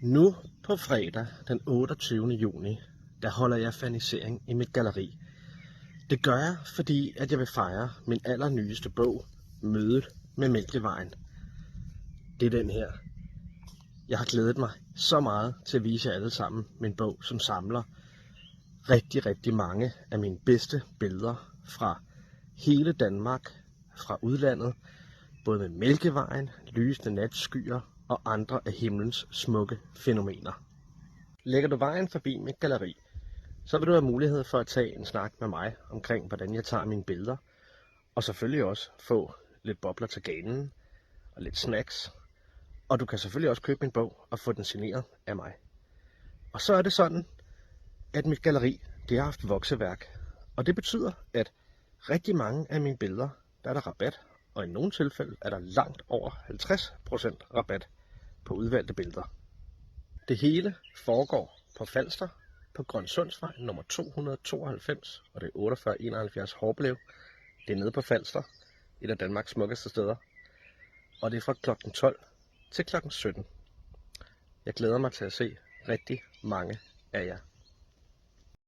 Nu på fredag den 28. juni, der holder jeg fernisering i mit galleri. Det gør jeg, fordi at jeg vil fejre min allernyeste bog, Mødet med Mælkevejen. Det er den her. Jeg har glædet mig så meget til at vise jer alle sammen min bog, som samler rigtig mange af mine bedste billeder fra hele Danmark, fra udlandet, både med Mælkevejen, lysende natskyer og andre af himlens smukke fænomener. Lægger du vejen forbi mit galleri, så vil du have mulighed for at tage en snak med mig omkring, hvordan jeg tager mine billeder, og selvfølgelig også få lidt bobler til ganen og lidt snacks. Og du kan selvfølgelig også købe min bog og få den signeret af mig. Og så er det sådan, at mit galleri, det har haft vokseværk. Og det betyder, at rigtig mange af mine billeder, der er der rabat, og i nogle tilfælde er der langt over 50% rabat på udvalgte billeder. Det hele foregår på Falster, på Grønsundsvej nummer 292, og det er 4871 Horbelev. Det er nede på Falster, et af Danmarks smukkeste steder. Og det er fra kl. 12 til kl. 17. Jeg glæder mig til at se rigtig mange af jer.